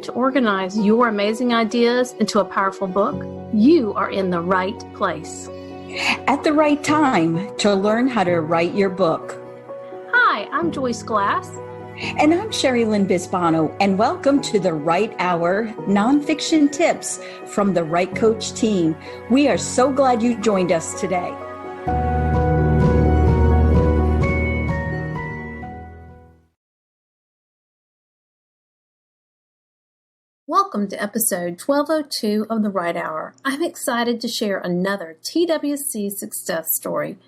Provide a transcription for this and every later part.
to organize your amazing ideas into a powerful book? You are in the right place. At the right time to learn how to write your book. Hi, I'm Joyce Glass. And I'm Sherry Lynn Bisbano, and welcome to the Write Hour Nonfiction Tips from the Write Coach team. We are so glad you joined us today. Welcome to episode 1202 of the Write Hour. I'm excited to share another TWC success story.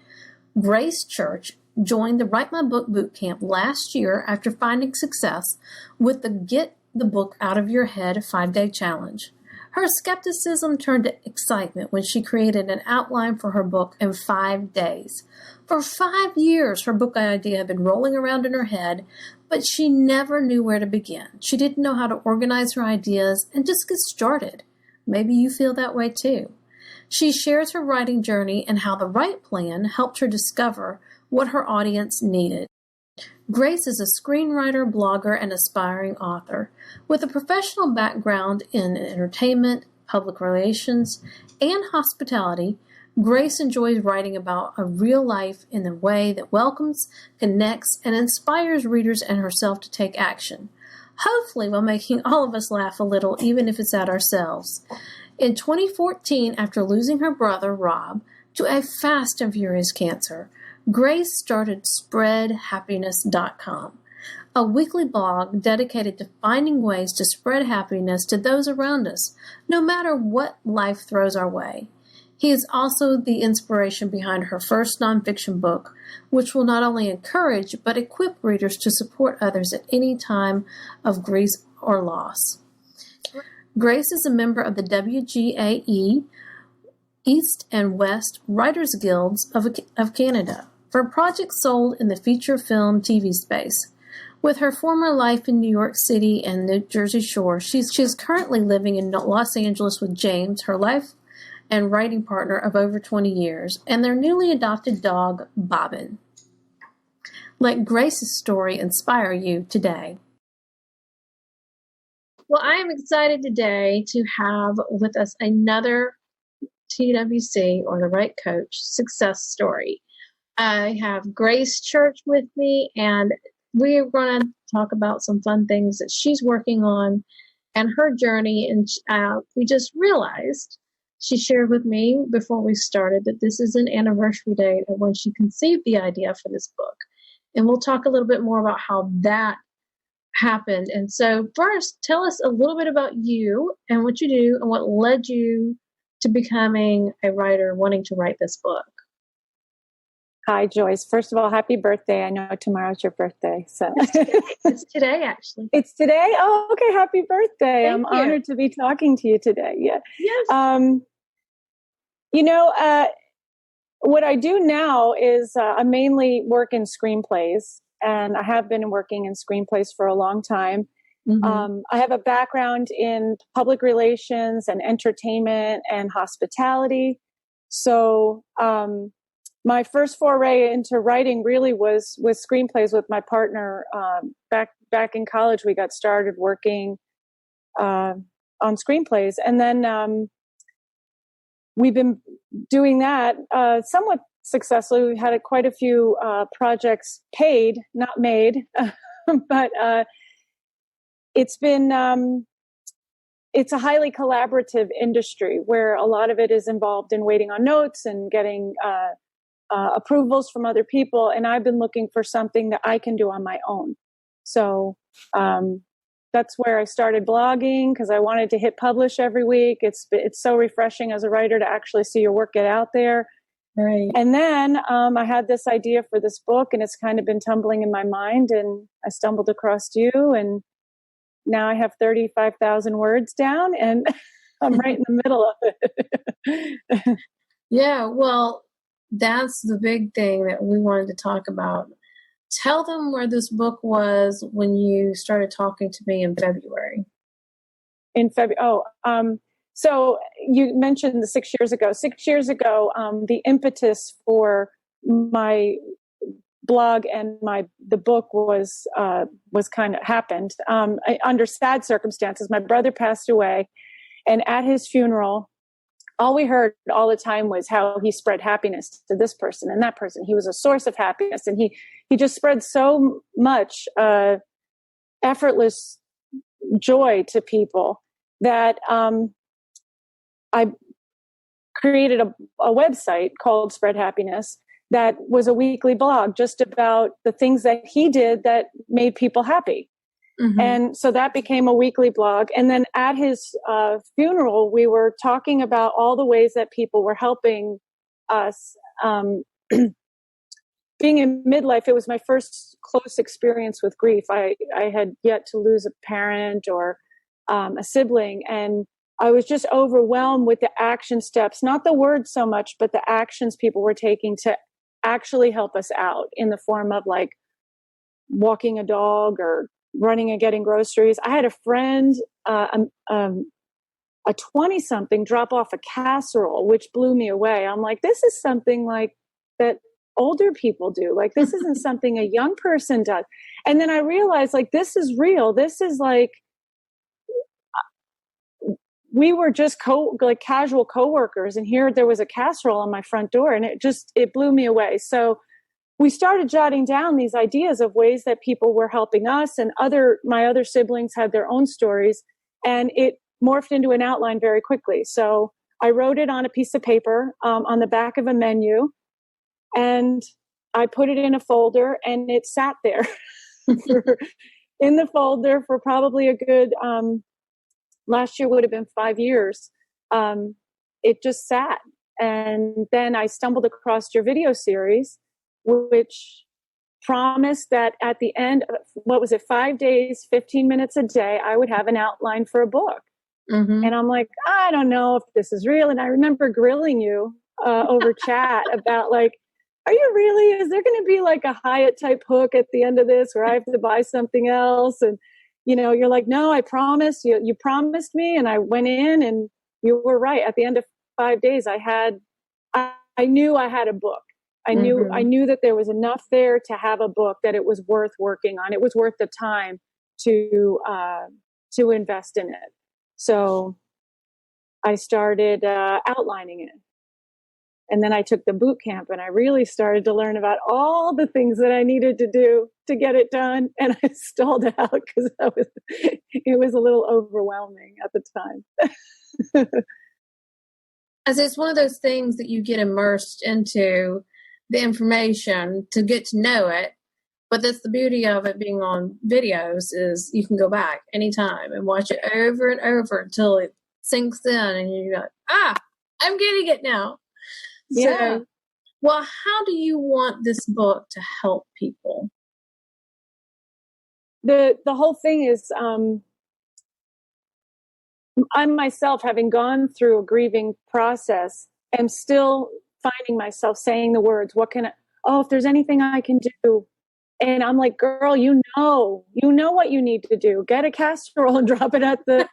Grace Church joined the Write My Book Bootcamp last year after finding success with the Get the Book Out of Your Head 5-day challenge. Her skepticism turned to excitement when she created an outline for her book in 5 days. For 5 years, her book idea had been rolling around in her head, but she never knew where to begin. She didn't know how to organize her ideas and just get started. Maybe you feel that way too. She shares her writing journey and how the Write plan helped her discover what her audience needed. Grace is a screenwriter, blogger, and aspiring author. With a professional background in entertainment, public relations, and hospitality, Grace enjoys writing about a real life in a way that welcomes, connects, and inspires readers and herself to take action, hopefully while making all of us laugh a little, even if it's at ourselves. In 2014, after losing her brother, Rob, to a fast and furious cancer, Grace started SpreadHappiness.com, a weekly blog dedicated to finding ways to spread happiness to those around us, no matter what life throws our way. He is also the inspiration behind her first nonfiction book, which will not only encourage but equip readers to support others at any time of grief or loss. Grace is a member of the W.R.I.T.E, East and West Writers Guilds of Canada, for projects sold in the feature film TV space. With her former life in New York City and the Jersey Shore, she is currently living in Los Angeles with James, her life and writing partner of over 20 years, and their newly adopted dog, Bobbin. Let Grace's story inspire you today. Well, I am excited today to have with us another TWC, or the Write Coach, success story. I have Grace Church with me, and we're going to talk about some fun things that she's working on and her journey. And we just realized, she shared with me before we started, that this is an anniversary date of when she conceived the idea for this book. And we'll talk a little bit more about how that happened. And so first, tell us a little bit about you and what you do and what led you to becoming a writer, wanting to write this book. Hi, Joyce. First of all, happy birthday. I know tomorrow's your birthday. So It's today, actually. It's today? Oh, okay. Happy birthday. Thank you. Honored to be talking to you today. Yeah. Yes. What I do now is I mainly work in screenplays, and I have been working in screenplays for a long time. Mm-hmm. I have a background in public relations and entertainment and hospitality. So my first foray into writing really was with screenplays with my partner. Back in college, we got started working on screenplays, and then we've been doing that somewhat successfully. We've had quite a few projects paid, not made, but it's been it's a highly collaborative industry where a lot of it is involved in waiting on notes and getting approvals from other people. And I've been looking for something that I can do on my own. So that's where I started blogging, because I wanted to hit publish every week. It's so refreshing as a writer to actually see your work get out there. Right. And then I had this idea for this book, and it's kind of been tumbling in my mind, and I stumbled across you, and now I have 35,000 words down, and I'm right in the middle of it. Yeah, well, that's the big thing that we wanted to talk about. Tell them where this book was when you started talking to me in February. So you mentioned the 6 years ago. 6 years ago, the impetus for my blog and the book was kind of happened under sad circumstances. My brother passed away, and at his funeral, all we heard all the time was how he spread happiness to this person and that person. He was a source of happiness, and he just spread so much effortless joy to people that I created a website called Spread Happiness that was a weekly blog just about the things that he did that made people happy. Mm-hmm. And so that became a weekly blog. And then at his funeral, we were talking about all the ways that people were helping us. Being in midlife, it was my first close experience with grief. I had yet to lose a parent or a sibling. And I was just overwhelmed with the action steps, not the words so much, but the actions people were taking to actually help us out in the form of like walking a dog or running and getting groceries. I had a friend, a 20-something, drop off a casserole, which blew me away. I'm like, this is something like that older people do. Like, this isn't something a young person does. And then I realized, like, this is real. This is like, we were just like casual coworkers, and here there was a casserole on my front door, and it blew me away. So we started jotting down these ideas of ways that people were helping us, and my other siblings had their own stories, and it morphed into an outline very quickly. So I wrote it on a piece of paper on the back of a menu, and I put it in a folder, and it sat there in the folder for probably a good, last year would have been 5 years. It just sat. And then I stumbled across your video series, which promised that at the end of, 5 days, 15 minutes a day, I would have an outline for a book. Mm-hmm. And I'm like, I don't know if this is real. And I remember grilling you over chat about like, are you really, is there going to be like a Hyatt type hook at the end of this where I have to buy something else? And, you're like, no, I promised you promised me. And I went in, and you were right. At the end of 5 days, I knew I had a book. I knew that there was enough there to have a book, that it was worth working on. It was worth the time to invest in it. So I started outlining it. And then I took the boot camp, and I really started to learn about all the things that I needed to do to get it done. And I stalled out because it was a little overwhelming at the time. As it's one of those things that you get immersed into the information to get to know it. But that's the beauty of it being on videos, is you can go back anytime and watch it over and over until it sinks in, and you're like, I'm getting it now. Yeah. So, well, how do you want this book to help people? The whole thing is, I myself, having gone through a grieving process, am still finding myself saying the words, if there's anything I can do. And I'm like, girl, you know what you need to do. Get a casserole and drop it at the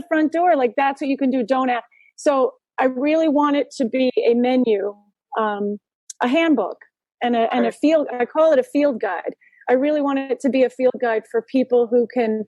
front door. Like, that's what you can do. Don't ask. So I really want it to be a menu, a handbook, and a field. I call it a field guide. I really want it to be a field guide for people who can.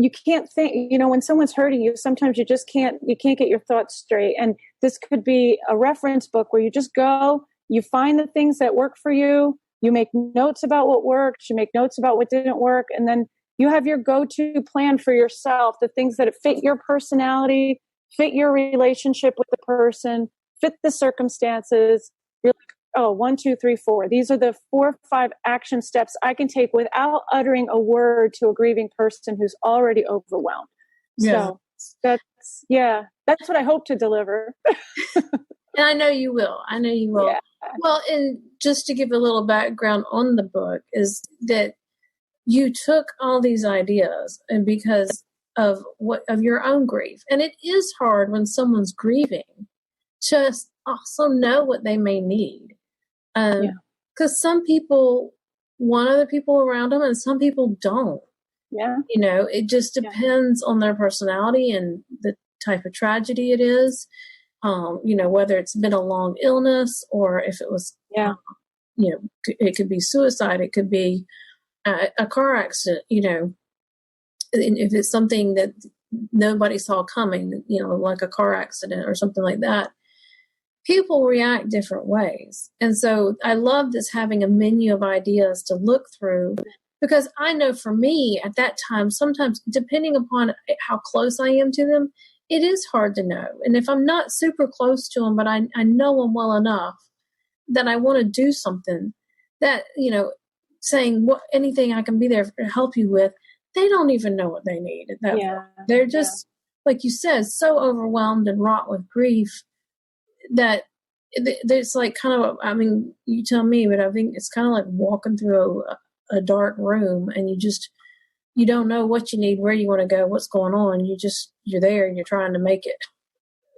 You can't think. When someone's hurting you, sometimes you just can't. You can't get your thoughts straight. And this could be a reference book where you just go. You find the things that work for you. You make notes about what worked. You make notes about what didn't work, and then you have your go-to plan for yourself. The things that fit your personality, fit your relationship with the person, fit the circumstances. You're like, 1, 2, 3, 4. These are the 4 or 5 action steps I can take without uttering a word to a grieving person who's already overwhelmed. Yeah. So that's what I hope to deliver. And I know you will. Yeah. Well, and just to give a little background on the book is that you took all these ideas, and because of your own grief. And it is hard when someone's grieving to also know what they may need. Because some people want other people around them, and some people don't. Yeah. It just depends on their personality and the type of tragedy it is. Whether it's been a long illness or if it was Yeah. It could be suicide. It could be a car accident, and if it's something that nobody saw coming, like a car accident or something like that, people react different ways. And so I love this, having a menu of ideas to look through, because I know for me at that time, sometimes depending upon how close I am to them, it is hard to know. And if I'm not super close to them, but I know them well enough that I want to do something, that, saying anything I can be there to help you with, they don't even know what they need at that point. They're just, like you said, so overwhelmed and wrought with grief that it's like kind of, you tell me, but I think it's kind of like walking through a dark room, and you don't know what you need, where you want to go, what's going on. You're there and you're trying to make it.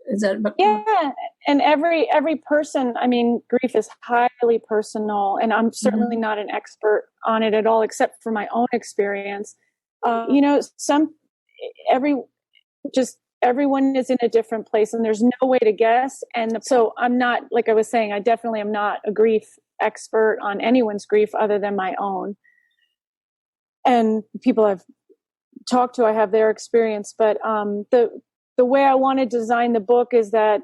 Is that? Yeah. And every person, grief is highly personal, and I'm certainly not an expert on it at all, except for my own experience. Everyone is in a different place, and there's no way to guess. And so I'm not, like I was saying, I definitely am not a grief expert on anyone's grief other than my own. And people I've talked to, I have their experience. But the way I want to design the book is that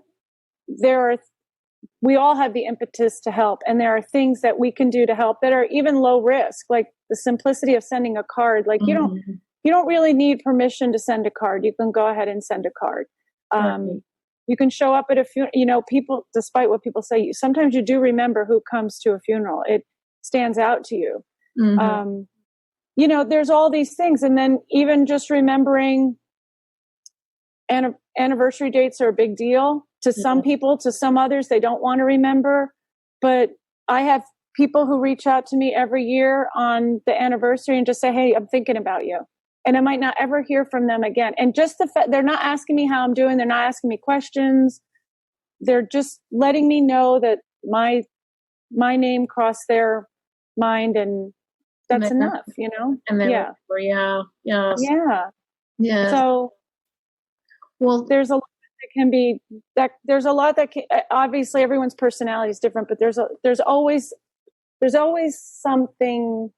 we all have the impetus to help, and there are things that we can do to help that are even low risk, like the simplicity of sending a card. Like you don't really need permission to send a card. You can go ahead and send a card. You can show up at a funeral. People, despite what people say, sometimes you do remember who comes to a funeral. It stands out to you. There's all these things. And then even just remembering anniversary dates are a big deal to some people. To some others, they don't want to remember. But I have people who reach out to me every year on the anniversary and just say, hey, I'm thinking about you. And I might not ever hear from them again. And just the fact, they're not asking me how I'm doing. They're not asking me questions. They're just letting me know that my name crossed their mind, and that's enough, And then, yeah. So, well, there's a lot that can be, there's a lot that can, obviously everyone's personality is different, but there's always something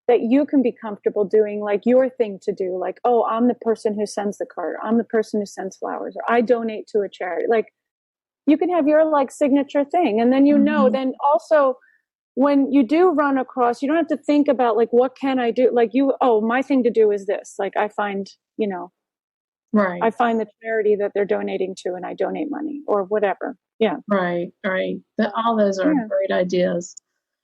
that you can be comfortable doing, like your thing to do. Like, oh, I'm the person who sends the card. I'm the person who sends flowers, or I donate to a charity. Like, you can have your signature thing. And then, then also when you do run across, you don't have to think about what can I do? My thing to do is this. I find, I find the charity that they're donating to, and I donate money or whatever. Yeah. Right. All those are great ideas.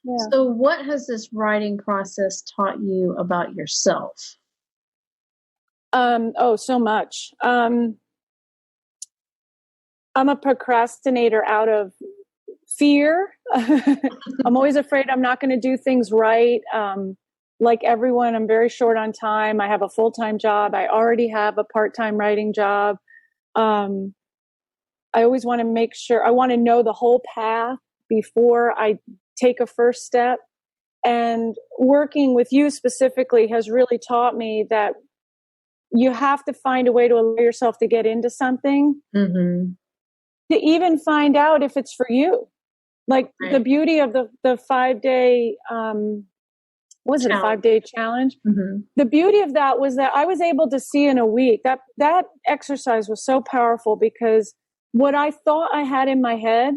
Yeah. So what has this writing process taught you about yourself? So much. I'm a procrastinator out of fear. I'm always afraid I'm not going to do things right. Like everyone, I'm very short on time. I have a full-time job. I already have a part-time writing job. I always want to make sure, I want to know the whole path before I take a first step. And working with you specifically has really taught me that you have to find a way to allow yourself to get into something, to even find out if it's for you. The beauty of the 5-day, a 5-day challenge? The beauty of that was that I was able to see in a week that exercise was so powerful, because what I thought I had in my head,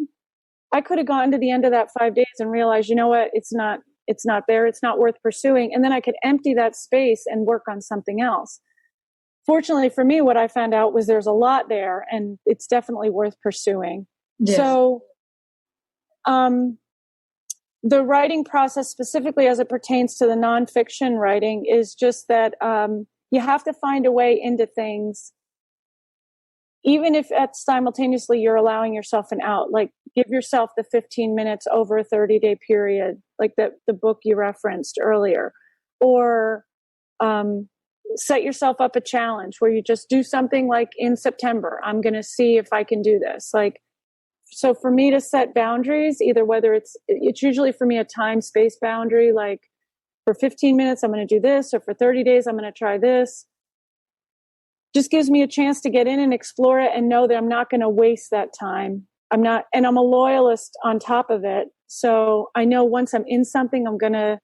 I could have gotten to the end of that 5 days and realized, you know what, it's not there. It's not worth pursuing. And then I could empty that space and work on something else. Fortunately for me, what I found out was there's a lot there, and it's definitely worth pursuing. Yes. So, the writing process, specifically as it pertains to the nonfiction writing, is just that you have to find a way into things, even if simultaneously you're allowing yourself an out. Give yourself the 15 minutes over a 30-day period, like the book you referenced earlier, or set yourself up a challenge where you just do something in September. I'm going to see if I can do this. So for me to set boundaries, either whether it's usually for me a time-space boundary, for 15 minutes, I'm going to do this, or for 30 days, I'm going to try this. Just gives me a chance to get in and explore it and know that I'm not going to waste that time. I'm a loyalist on top of it. So I know once I'm in something, I'm going to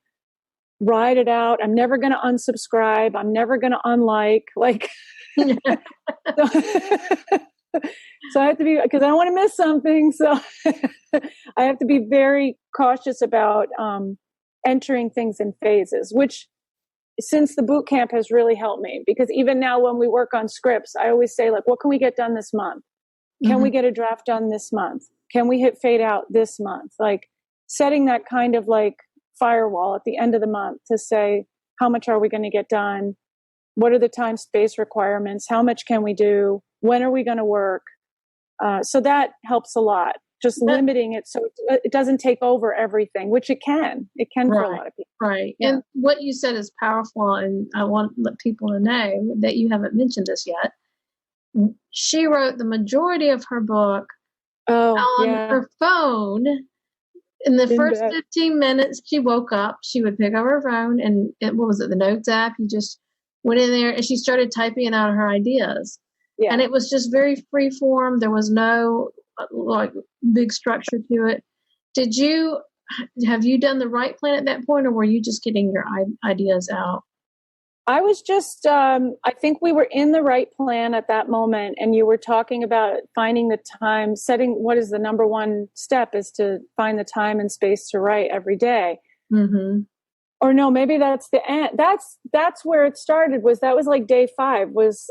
ride it out. I'm never going to unsubscribe. I'm never going to unlike, like, so, so I have to be, because I don't want to miss something. So I have to be very cautious about entering things in phases, which since the boot camp has really helped me, because even now when we work on scripts, I always say, like, what can we get done this month? Can we get a draft done this month? Can we hit fade out this month? Like setting that kind of like firewall at the end of the month to say, how much are we going to get done? What are the time space requirements? How much can we do? When are we going to work? So that helps a lot. Just limiting it so it doesn't take over everything, which it can. It can for a lot of people. Right. Yeah. And what you said is powerful, and I want people to know that you haven't mentioned this yet. She wrote the majority of her book on her phone. In the first 15 minutes, she woke up, she would pick up her phone and what was it, the Notes app? You just went in there and she started typing out her ideas. Yeah. And it was just very free form. There was no like big structure to it. Have you done the Write plan at that point, or were you just getting your ideas out? I was just, I think we were in the Write plan at that moment, and you were talking about finding the time, setting what is the number one step is to find the time and space to write every day. Mm-hmm. Or no, maybe that's the end. That's where it started. That was like day 5 was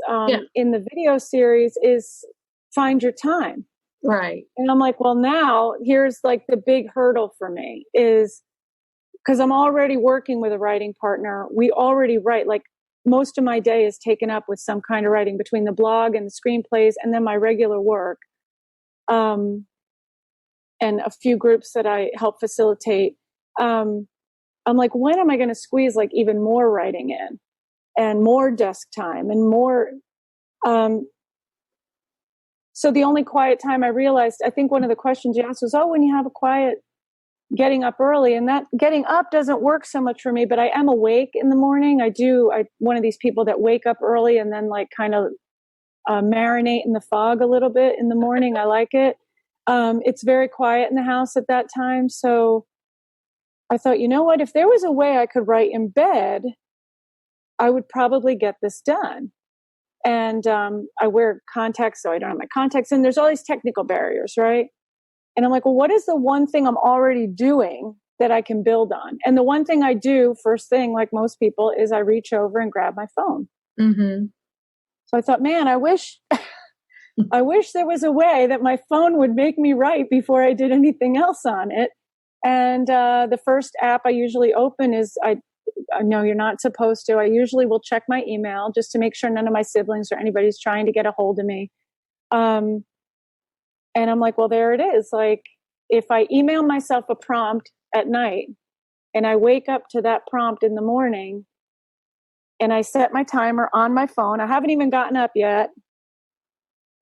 in the video series is find your time. Right. And I'm like, well, now here's like the big hurdle for me is because I'm already working with a writing partner. We already write, like most of my day is taken up with some kind of writing between the blog and the screenplays and then my regular work. And a few groups that I help facilitate. I'm like, when am I going to squeeze like even more writing in and more desk time and more, so the only quiet time I realized, I think one of the questions you asked was, when you have a quiet getting up early, and that getting up doesn't work so much for me, but I am awake in the morning. I'm one of these people that wake up early and then like kind of marinate in the fog a little bit in the morning. I like it. It's very quiet in the house at that time. So I thought, you know what, if there was a way I could write in bed, I would probably get this done. And I wear contacts, so I don't have my contacts in. There's all these technical barriers, right? And I'm like, well, what is the one thing I'm already doing that I can build on? And the one thing I do first thing, like most people, is I reach over and grab my phone. Mm-hmm. So I thought, man, I wish there was a way that my phone would make me write before I did anything else on it. And the first app I usually open is, I know you're not supposed to. I usually will check my email just to make sure none of my siblings or anybody's trying to get a hold of me. And I'm like, well, there it is. Like, if I email myself a prompt at night and I wake up to that prompt in the morning and I set my timer on my phone, I haven't even gotten up yet,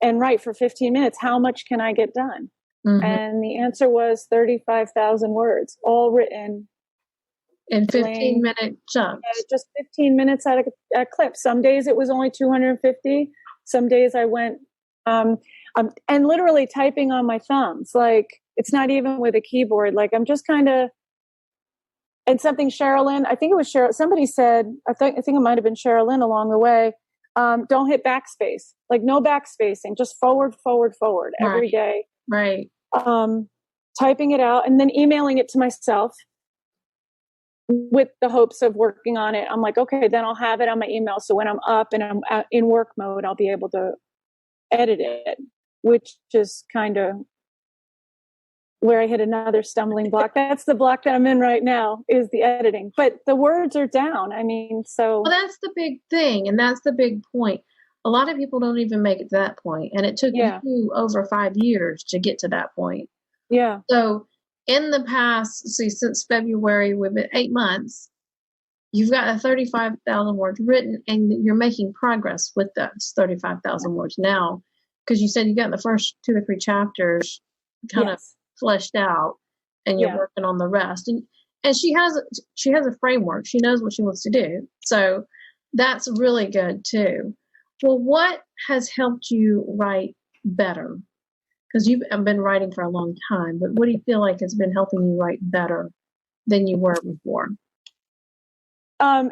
and write for 15 minutes, how much can I get done? Mm-hmm. And the answer was 35,000 words, all written in 15-minute chunks. Just 15 minutes at a clip. Some days it was only 250. Some days I went, and literally typing on my thumbs. Like, it's not even with a keyboard. Like, I'm just kind of, and something Sherilyn, I think it was Cheryl, somebody said, I think it might have been Sherilyn along the way, don't hit backspace. Like, no backspacing, just forward every day. Right. Typing it out and then emailing it to myself with the hopes of working on it. I'm like, okay, then I'll have it on my email. So when I'm up and I'm in work mode, I'll be able to edit it, which is kind of where I hit another stumbling block. That's the block that I'm in right now, is the editing. But the words are down. I mean, so. Well, that's the big thing. And that's the big point. A lot of people don't even make it to that point. And it took you over 5 years to get to that point. Yeah. So in the past, since February, we've been 8 months, you've got 35,000 words written, and you're making progress with those 35,000 words now, because you said you got the first 2 or 3 chapters kind of fleshed out, and you're working on the rest. And she has a framework. She knows what she wants to do. So that's really good too. Well, what has helped you write better? Because you've been writing for a long time, but what do you feel like has been helping you write better than you were before?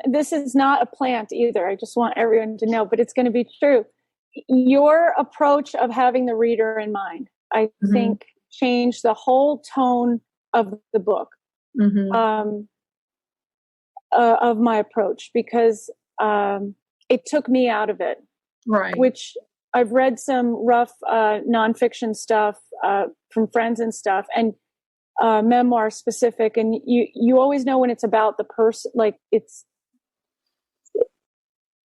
This is not a plant either. I just want everyone to know, but it's going to be true. Your approach of having the reader in mind, I think, changed the whole tone of the book, of my approach, because it took me out of it. Right. Which I've read some rough nonfiction stuff from friends and stuff, and memoir specific, and you always know when it's about the person, like it's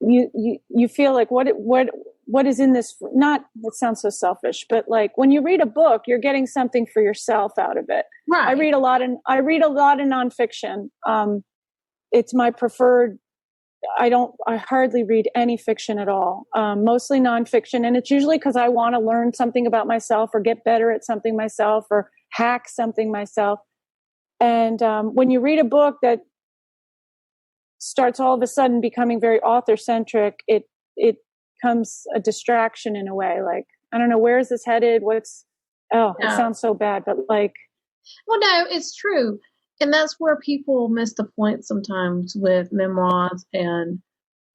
you feel like what is in this, not, it sounds so selfish, but like when you read a book, you're getting something for yourself out of it. Right. I read a lot of nonfiction. It's my preferred. I hardly read any fiction at all. Mostly nonfiction. And it's usually because I want to learn something about myself or get better at something myself or hack something myself. And when you read a book that starts all of a sudden becoming very author centric, it becomes a distraction in a way. Like, I don't know, where is this headed? It sounds so bad, but like. Well, no, it's true. And that's where people miss the point sometimes with memoirs and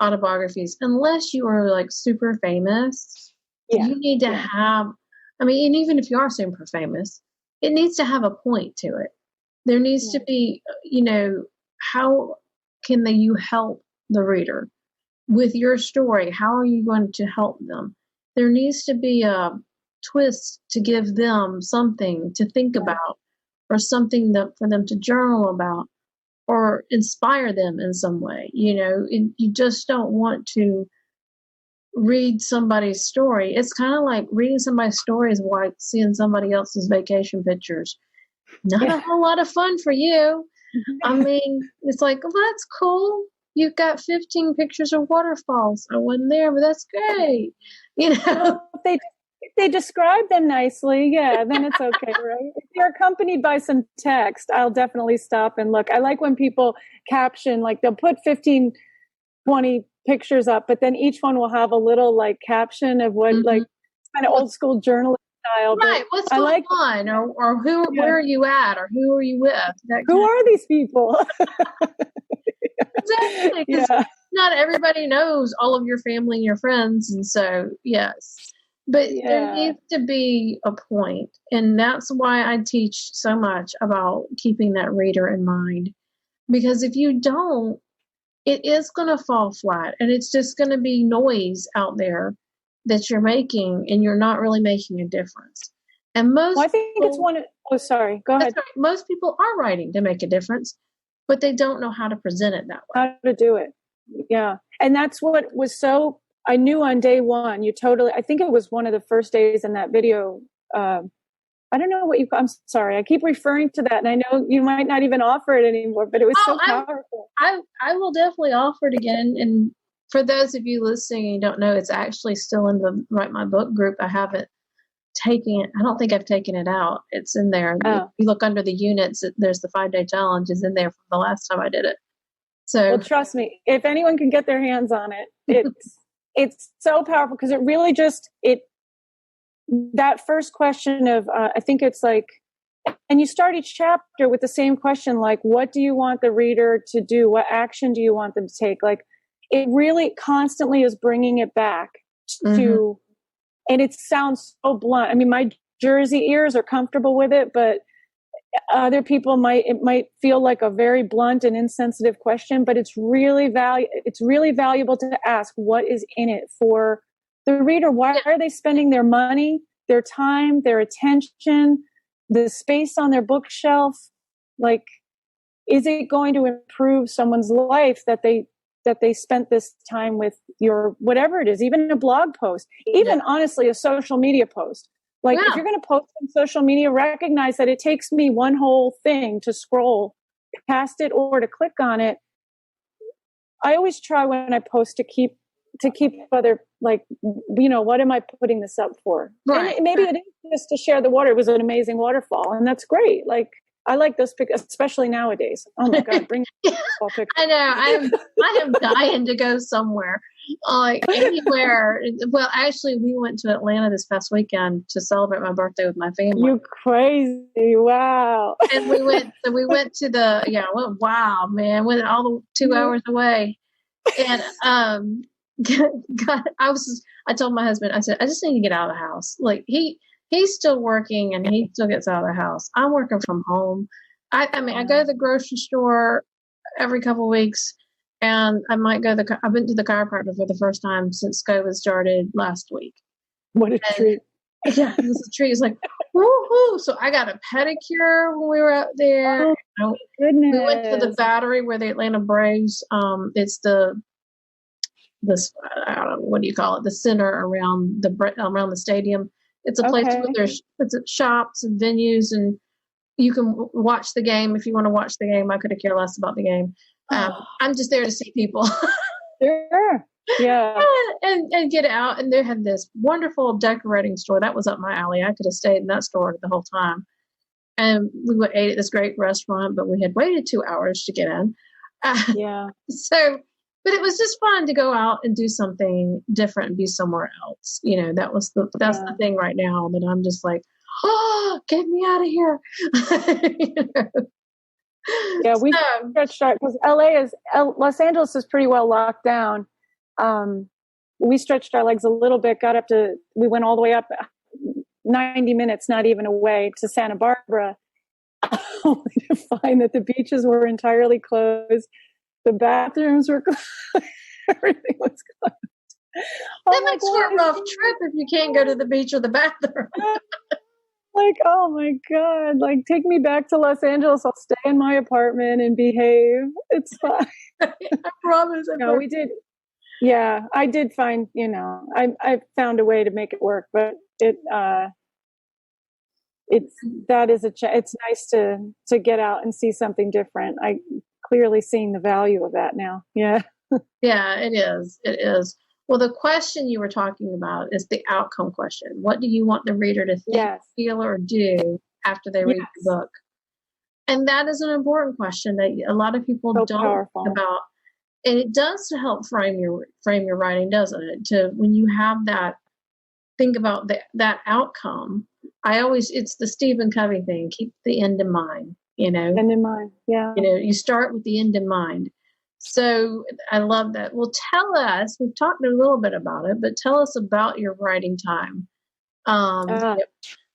autobiographies. Unless you are like super famous, you need to have, and even if you are super famous, it needs to have a point to it. There needs to be, how can you help the reader with your story? How are you going to help them? There needs to be a twist to give them something to think about, or something for them to journal about, or inspire them in some way. You just don't want to read somebody's story. It's kind of like reading somebody's story is like seeing somebody else's vacation pictures. Not a whole lot of fun for you. It's like, well, that's cool. You've got 15 pictures of waterfalls. I wasn't there, but that's great. If they describe them nicely, then it's okay, right? If they're accompanied by some text, I'll definitely stop and look. I like when people caption, like they'll put 15, 20 pictures up, but then each one will have a little like caption of what, like kind of old school journalist style. Right. What's going on? Or where are you at? Or who are you with? Who are these people? Exactly. Because not everybody knows all of your family and your friends. And so, yes. But there needs to be a point. And that's why I teach so much about keeping that reader in mind. Because if you don't, it is going to fall flat. And it's just going to be noise out there that you're making, and you're not really making a difference. And I think it's one of, sorry, go ahead. Most people are writing to make a difference, but they don't know how to present it that way. How to do it. Yeah. And that's what was so, I knew on day one, I think it was one of the first days in that video. I don't know I'm sorry. I keep referring to that, and I know you might not even offer it anymore, but it was so powerful. I will definitely offer it again. And for those of you listening and you don't know, it's actually still in the Write My Book group. I haven't taken it. I don't think I've taken it out. It's in there. If you look under the units, there's the 5-day challenge is in there from the last time I did it. So, well, trust me, if anyone can get their hands on it, it's so powerful, because it really that first question of, I think it's like, and you start each chapter with the same question, like, what do you want the reader to do? What action do you want them to take? Like, it really constantly is bringing it back to, and it sounds so blunt. My Jersey ears are comfortable with it, but other people might feel like a very blunt and insensitive question, but it's really valuable to ask what is in it for the reader. Why are they spending their money, their time, their attention, the space on their bookshelf? Like, is it going to improve someone's life that they spent this time with your, whatever it is, even a blog post, even honestly, a social media post. Like, if you're going to post on social media, recognize that it takes me one whole thing to scroll past it or to click on it. I always try when I post to keep other, like, what am I putting this up for? Right. And maybe it is just to share the water. It was an amazing waterfall, and that's great. Like, I like those pictures, especially nowadays. Oh my God, bring waterfall pictures. I know. I am dying to go somewhere. Like anywhere. Well, actually, we went to Atlanta this past weekend to celebrate my birthday with my family. You crazy. Wow. And we went to the, wow, man, went all the 2 hours away. And, God, I told my husband, I said, I just need to get out of the house. Like he's still working and he still gets out of the house. I'm working from home. I mean, I go to the grocery store every couple of weeks, and I might go I've been to the chiropractor for the first time since COVID started last week. What a treat. Yeah, it was a treat. It's like, woohoo. So I got a pedicure when we were out there. Oh, goodness. We went to the Battery where the Atlanta Braves, it's I don't know, what do you call it? The center around the stadium. It's a place where there's shops and venues, and you can watch the game if you want to watch the game. I could have cared less about the game. I'm just there to see people. Sure. Yeah. and get out. And they had this wonderful decorating store that was up my alley. I could have stayed in that store the whole time. And we ate at this great restaurant, but we had waited 2 hours to get in. Yeah. But it was just fun to go out and do something different and be somewhere else. That's the thing right now that I'm just like, oh, get me out of here. Yeah, we stretched our, because Los Angeles is pretty well locked down. We stretched our legs a little bit, we went all the way up 90 minutes, not even away, to Santa Barbara, only to find that the beaches were entirely closed. The bathrooms were closed. Everything was closed. That makes for a rough trip if you can't go to the beach or the bathroom. Like, oh my God, like take me back to Los Angeles. I'll stay in my apartment and behave. It's fine. I promise. No, we did. Yeah, I did find, I found a way to make it work, but it's nice to get out and see something different. I clearly seeing the value of that now. Yeah. Yeah, it is. It is. Well, the question you were talking about is the outcome question. What do you want the reader to think, feel, or do after they read the book? And that is an important question that a lot that don't think about. And it does to help frame your writing, doesn't it? To when you have that, think about that outcome. It's the Stephen Covey thing. Keep the end in mind. End in mind. Yeah. You start with the end in mind. So I love that. Well, tell us, we've talked a little bit about it, but tell us about your writing time. Do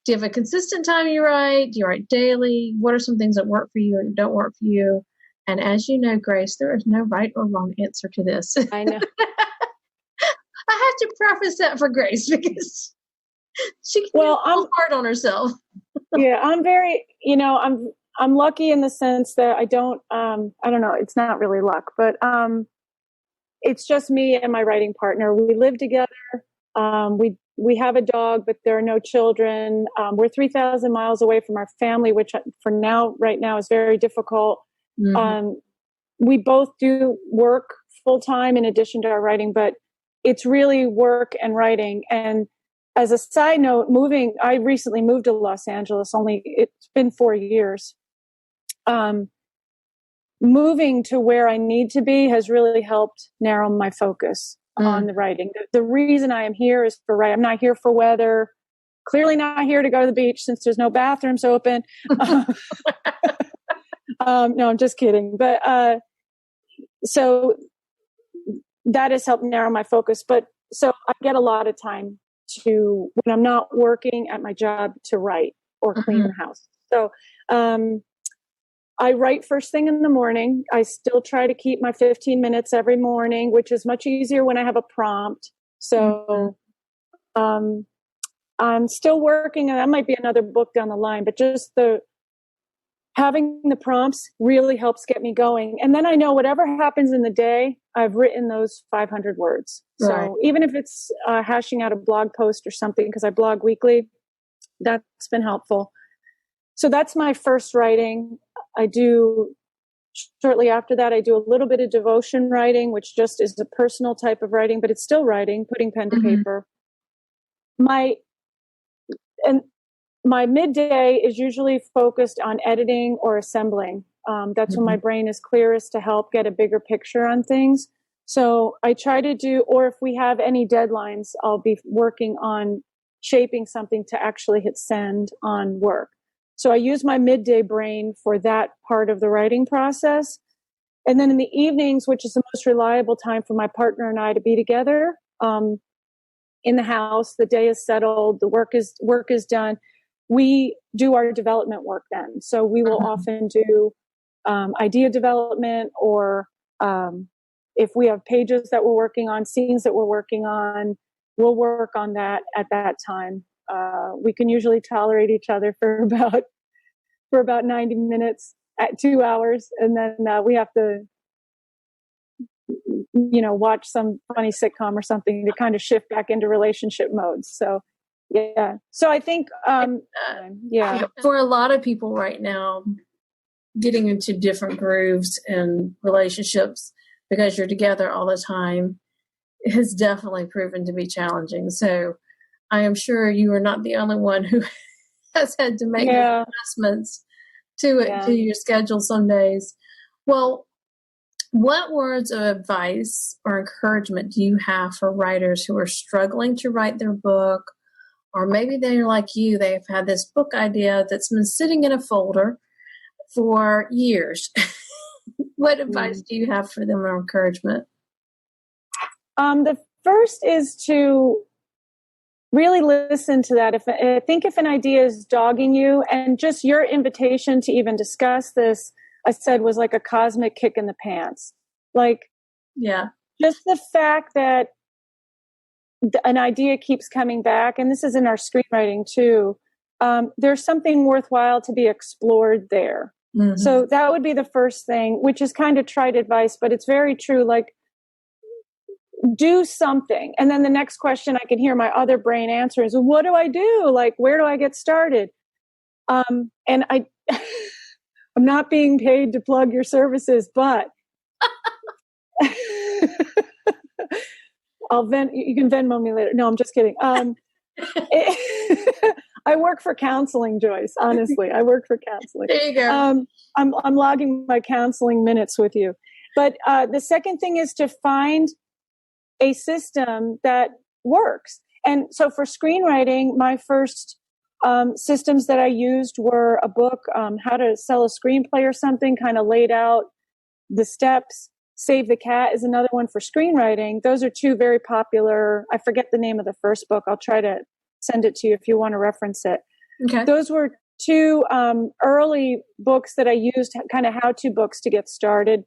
you have a consistent time you write? Do you write daily? What are some things that work for you and don't work for you? And as you know, Grace, there is no right or wrong answer to this. I know. I have to preface that for Grace because she can be hard on herself. Yeah, I'm very, I'm lucky in the sense that I don't know, it's not really luck, but it's just me and my writing partner. We live together. We have a dog, but there are no children. We're 3,000 miles away from our family, which right now is very difficult. Mm-hmm. We both do work full time in addition to our writing, but it's really work and writing. And as a side note, I recently moved to Los Angeles. It's been 4 years. Moving to where I need to be has really helped narrow my focus on the writing. The reason I am here is for writing. I'm not here for weather. Clearly not here to go to the beach since there's no bathrooms open. No, I'm just kidding. But so that has helped narrow my focus. But so I get a lot of time when I'm not working at my job, to write or clean the house. So I write first thing in the morning. I still try to keep my 15 minutes every morning, which is much easier when I have a prompt. So I'm still working, and that might be another book down the line, but just having the prompts really helps get me going. And then I know whatever happens in the day, I've written those 500 words. Right. So even if it's hashing out a blog post or something, because I blog weekly, that's been helpful. So that's my first writing. Shortly after that, I do a little bit of devotion writing, which just is a personal type of writing, but it's still writing, putting pen to paper. My midday is usually focused on editing or assembling. That's when my brain is clearest to help get a bigger picture on things. So I try to do, or if we have any deadlines, I'll be working on shaping something to actually hit send on work. So I use my midday brain for that part of the writing process. And then in the evenings, which is the most reliable time for my partner and I to be together, in the house, the day is settled, the work is done. We do our development work then. So we will often do idea development, or if we have pages that we're working on, scenes that we're working on, we'll work on that at that time. We can usually tolerate each other for about 90 minutes at 2 hours, and then we have to watch some funny sitcom or something to kind of shift back into relationship modes. So yeah. So I think for a lot of people right now, getting into different grooves and relationships because you're together all the time has definitely proven to be challenging. So I am sure you are not the only one who has had to make adjustments to your schedule some days. Well, what words of advice or encouragement do you have for writers who are struggling to write their book, or maybe they're like you, they've had this book idea that's been sitting in a folder for years? What advice do you have for them or encouragement? The first is to really listen to that. If an idea is dogging you, and just your invitation to even discuss this, I said, was like a cosmic kick in the pants. Like, just the fact that an idea keeps coming back, and this is in our screenwriting too, there's something worthwhile to be explored there. Mm-hmm. So that would be the first thing, which is kind of trite advice, but it's very true. Like, do something. And then the next question I can hear my other brain answer is, well, what do I do? Like, where do I get started? And I'm not being paid to plug your services, but you can Venmo me later. No, I'm just kidding. I work for counseling, Joyce. Honestly, I work for counseling. There you go. I'm logging my counseling minutes with you. But the second thing is to find a system that works. And so for screenwriting, my first systems that I used were a book, How to Sell a Screenplay or something, kind of laid out the steps. Save the Cat is another one for screenwriting. Those are two very popular. I forget the name of the first book. I'll try to send it to you if you want to reference it. Okay. Those were two early books that I used, kind of how-to books to get started.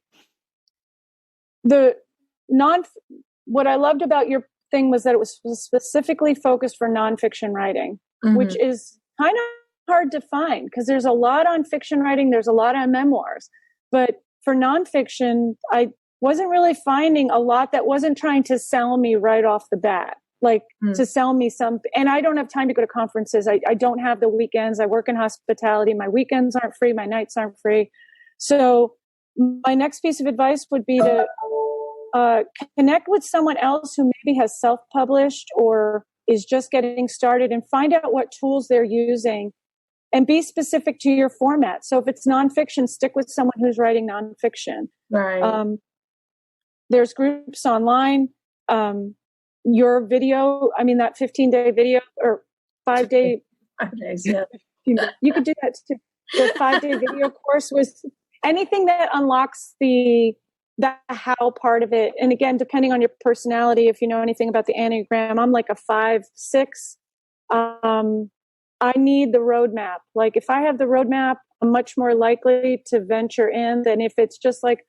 What I loved about your thing was that it was specifically focused for nonfiction writing, which is kind of hard to find because there's a lot on fiction writing. There's a lot on memoirs. But for nonfiction, I wasn't really finding a lot that wasn't trying to sell me right off the bat, like to sell me something. And I don't have time to go to conferences. I don't have the weekends. I work in hospitality. My weekends aren't free. My nights aren't free. So my next piece of advice would be to connect with someone else who maybe has self-published or is just getting started, and find out what tools they're using and be specific to your format. So if it's nonfiction, stick with someone who's writing nonfiction. Right. There's groups online. Your video, that 15-day video or 5-day. 5 days, yeah. You could do that too. The 5-day video course was anything that unlocks the how part of it. And again, depending on your personality, if you know anything about the Enneagram, I'm like a 5/6. I need the roadmap. Like if I have the roadmap, I'm much more likely to venture in than if it's just like,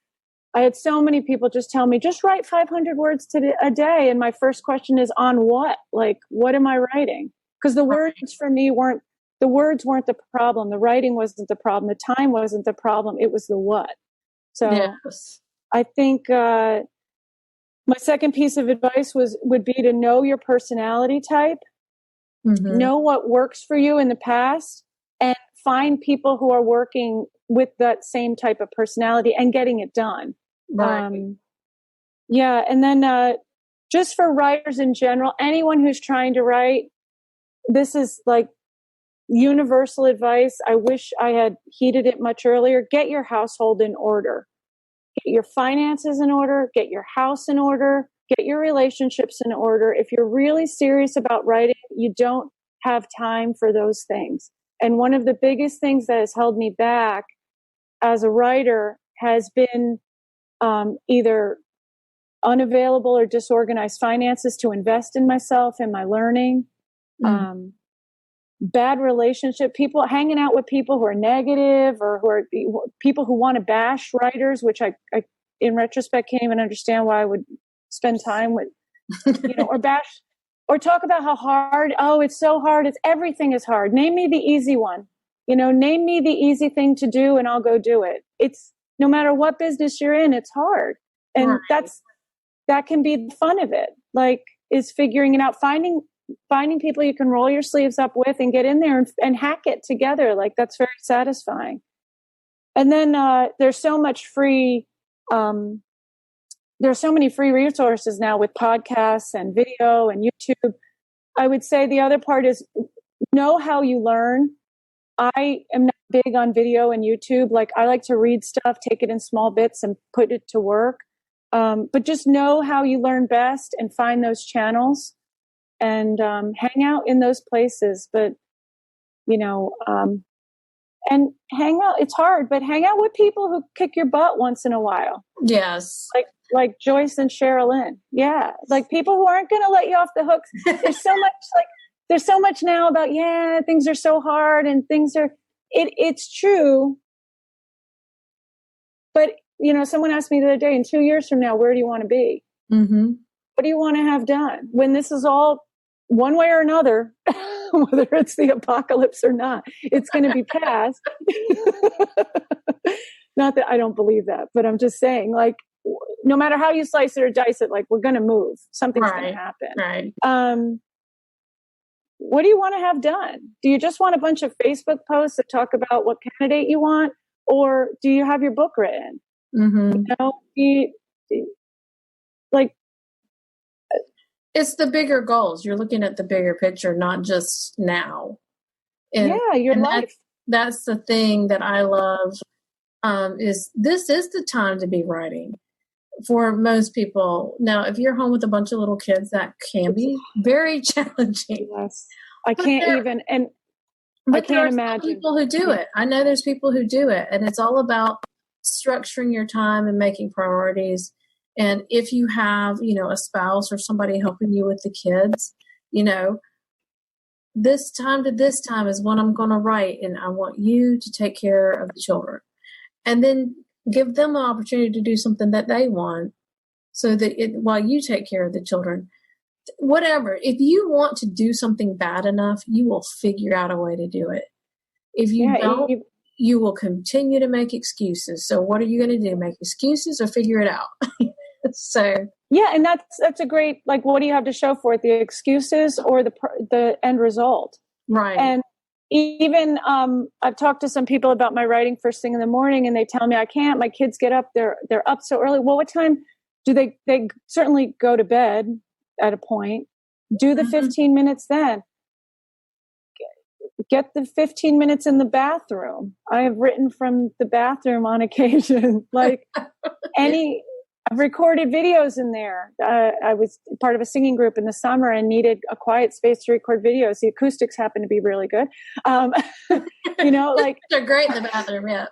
I had so many people just tell me, just write 500 words a day. And my first question is, on what? Like, what am I writing? Because the words for me weren't the problem. The writing wasn't the problem. The time wasn't the problem. It was the what. So yes. I think my second piece of advice would be to know your personality type, know what works for you in the past, and find people who are working with that same type of personality and getting it done. Right. And then just for writers in general, anyone who's trying to write, this is like universal advice. I wish I had heeded it much earlier. Get your household in order. Get your finances in order, get your house in order, get your relationships in order. If you're really serious about writing, you don't have time for those things. And one of the biggest things that has held me back as a writer has been either unavailable or disorganized finances to invest in myself and my learning. Bad relationship, people hanging out with people who are negative or who are people who want to bash writers, which I in retrospect can't even understand why I would spend time with, or bash or talk about how hard. Oh, it's so hard. Everything is hard. Name me the easy one. Name me the easy thing to do and I'll go do it. It's no matter what business you're in, it's hard. And that can be the fun of it. Like, is figuring it out, finding people you can roll your sleeves up with and get in there and hack it together. Like, that's very satisfying. And then there's so much free, there's so many free resources now with podcasts and video and YouTube. I would say the other part is know how you learn. I am not big on video and YouTube. Like, I like to read stuff, take it in small bits and put it to work. But just know how you learn best and find those channels. And hang out in those places, but and hang out. It's hard, but hang out with people who kick your butt once in a while. Yes, like Joyce and Sherilyn. Yeah, like people who aren't going to let you off the hook. There's so much now about things are so hard and things are. It's true, but someone asked me the other day, in 2 years from now, where do you want to be? Mm-hmm. What do you want to have done when this is all? One way or another, whether it's the apocalypse or not, it's going to be past. Not that I don't believe that, but I'm just saying, like, no matter how you slice it or dice it, like, we're going to move. Something's going to happen. Right. What do you want to have done? Do you just want a bunch of Facebook posts that talk about what candidate you want? Or do you have your book written? Mm-hmm. It's the bigger goals. You're looking at the bigger picture, not just now. Your life. That's the thing that I love, is this is the time to be writing for most people. Now, if you're home with a bunch of little kids, that can be very challenging. Yes. I can't even imagine. People who do it. I know there's people who do it, and it's all about structuring your time and making priorities. And if you have, a spouse or somebody helping you with the kids, this time to this time is when I'm going to write, and I want you to take care of the children. And then give them an opportunity to do something that they want, so that while you take care of the children, whatever. If you want to do something bad enough, you will figure out a way to do it. If you don't, you will continue to make excuses. So what are you going to do? Make excuses or figure it out? So and that's a great, like, what do you have to show for it? The excuses or the end result? Right. And even I've talked to some people about my writing first thing in the morning, and they tell me I can't. My kids get up; they're up so early. Well, what time do they certainly go to bed at a point? Do the 15 minutes then. Get the 15 minutes in the bathroom. I have written from the bathroom on occasion. Like, I've recorded videos in there. I was part of a singing group in the summer and needed a quiet space to record videos. The acoustics happened to be really good. Like, they're great in the bathroom, yeah.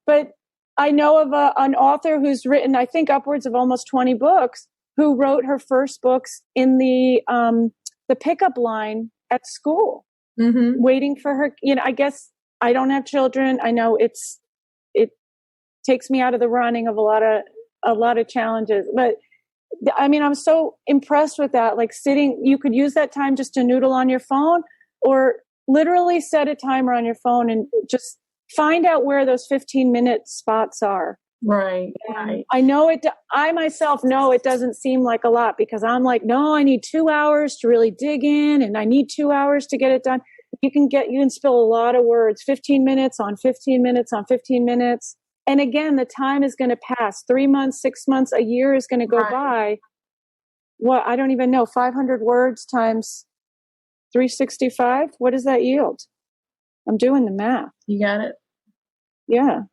But I know of an author who's written, I think, upwards of almost 20 books, who wrote her first books in the pickup line at school, waiting for her. I guess I don't have children. I know it takes me out of the running of a lot of challenges, but I mean, I'm so impressed with that. Like, you could use that time just to noodle on your phone, or literally set a timer on your phone and just find out where those 15-minute spots are. Right. Right. I know I myself know it doesn't seem like a lot, because I'm like, no, I need 2 hours to really dig in, and I need 2 hours to get it done. You can spill a lot of words, 15 minutes on 15 minutes on 15 minutes. And again, the time is going to pass. 3 months, 6 months, a year is going to go by. What? I don't even know. 500 words times 365. What does that yield? I'm doing the math. You got it? Yeah.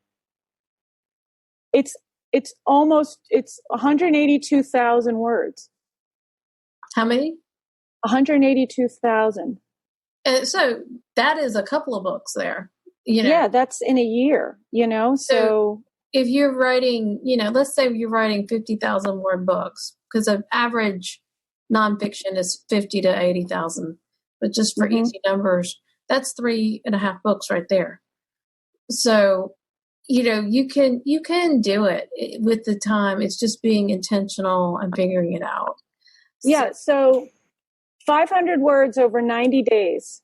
It's 182,000 words. How many? 182,000. So that is a couple of books there. Yeah, that's in a year, so if you're writing, let's say you're writing 50,000 word books, because the average nonfiction is 50 to 80,000, but just for easy numbers, that's 3.5 books right there. So, you can do it with the time. It's just being intentional and figuring it out. Yeah. So 500 words over 90 days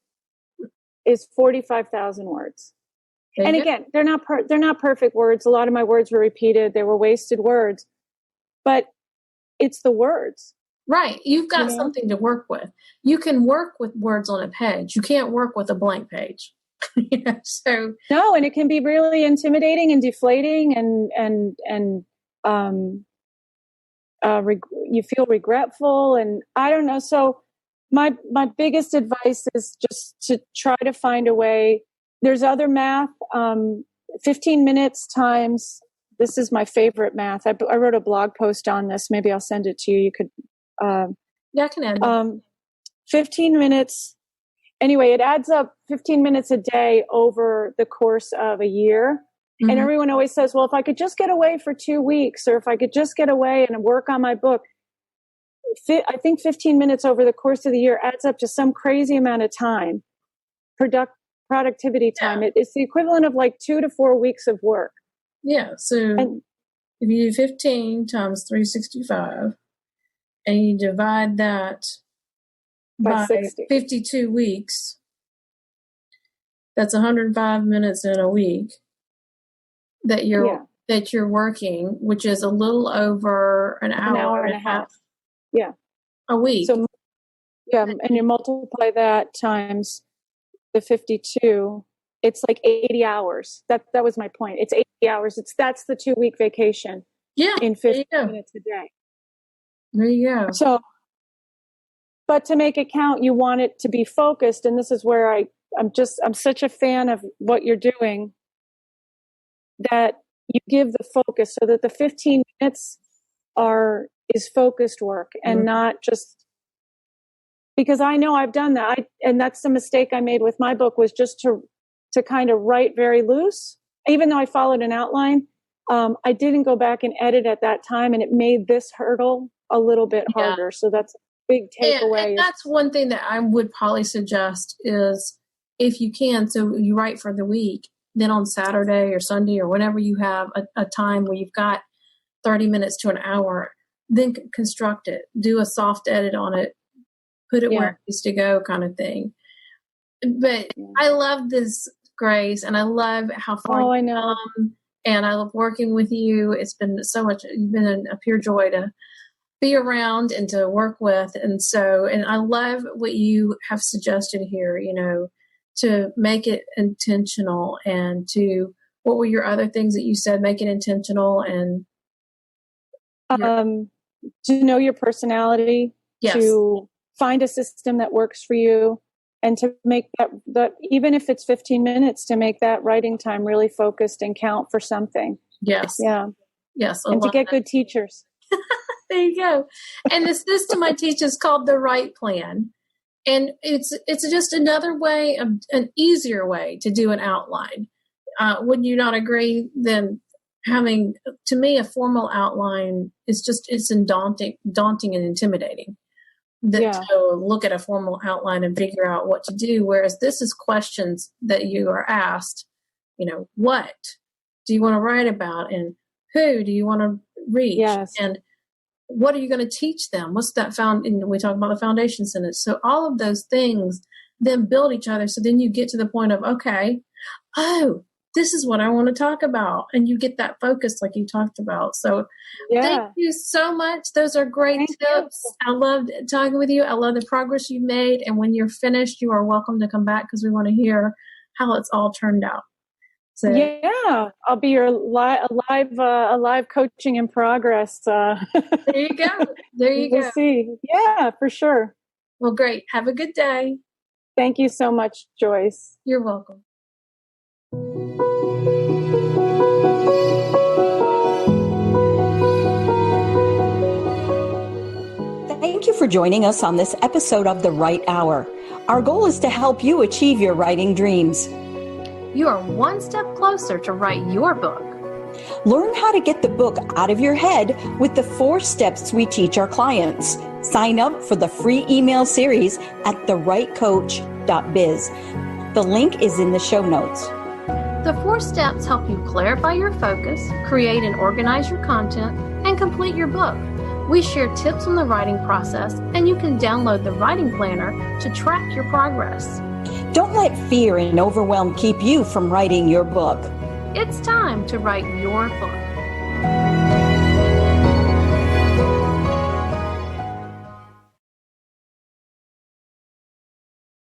is 45,000 words. And again, they're not perfect words. A lot of my words were repeated. They were wasted words, but it's the words. Right. You've got something to work with. You can work with words on a page. You can't work with a blank page. So no, and it can be really intimidating and deflating, and you feel regretful, and I don't know. So my biggest advice is just to try to find a way. There's other math, 15 minutes times. This is my favorite math. I wrote a blog post on this. Maybe I'll send it to you. You could. I can add 15 minutes. Anyway, it adds up 15 minutes a day over the course of a year. Mm-hmm. And everyone always says, well, if I could just get away for 2 weeks, or if I could just get away and work on my book, I think 15 minutes over the course of the year adds up to some crazy amount of time, productivity time. Yeah. It's the equivalent of like 2 to 4 weeks of work. Yeah. So if you do 15 times 365 and you divide that by 52 weeks, that's 105 minutes in a week that you're working, which is a little over an hour and a half. Yeah. A week. So and you multiply that times the 52, it's like 80 hours. That was my point. It's 80 hours. That's the 2-week vacation. Yeah. In 15 minutes a day. There you go. So, but to make it count, you want it to be focused. And this is where I'm such a fan of what you're doing, that you give the focus so that the 15 minutes is focused work and not just, because I know I've done that. And that's the mistake I made with my book, was just to kind of write very loose. Even though I followed an outline, I didn't go back and edit at that time, and it made this hurdle a little bit harder. So that's a big takeaway. And that's one thing that I would probably suggest is, if you can, so you write for the week, then on Saturday or Sunday or whenever you have a time where you've got 30 minutes to an hour, then construct it, do a soft edit on it, put it where it needs to go, kind of thing. But I love this, Grace, and I love how far you've come, and I love working with you. It's been so much. You've been a pure joy to be around and to work with. And I love what you have suggested here, to make it intentional, and what were your other things that you said? Make it intentional and to know your personality, to find a system that works for you, and to make that even if it's 15 minutes, to make that writing time really focused and count for something. Yes. Yeah. Yes. And to get good teachers. There you go. And the system I teach is called the Write Plan. And it's just another way, an easier way to do an outline. Would you not agree? Then having, to me, a formal outline is it's daunting and intimidating. To look at a formal outline and figure out what to do. Whereas this is questions that you are asked, what do you want to write about, and who do you want to reach? Yes. And what are you going to teach them? What's that we talk about the foundation sentence. So all of those things then build each other. So then you get to the point of, okay, this is what I want to talk about. And you get that focus like you talked about. So thank you so much. Those are great tips. I loved talking with you. I love the progress you've made. And when you're finished, you are welcome to come back, because we want to hear how it's all turned out. So, I'll be your live coaching in progress. There you go. We'll see. Yeah, for sure. Well, great. Have a good day. Thank you so much, Joyce. You're welcome. for joining us on this episode of The Write Hour. Our goal is to help you achieve your writing dreams. You are one step closer to write your book. Learn how to get the book out of your head with the 4 steps we teach our clients. Sign up for the free email series at thewritecoach.biz. The link is in the show notes. The 4 steps help you clarify your focus, create and organize your content, and complete your book. We share tips on the writing process, and you can download the writing planner to track your progress. Don't let fear and overwhelm keep you from writing your book. It's time to write your book.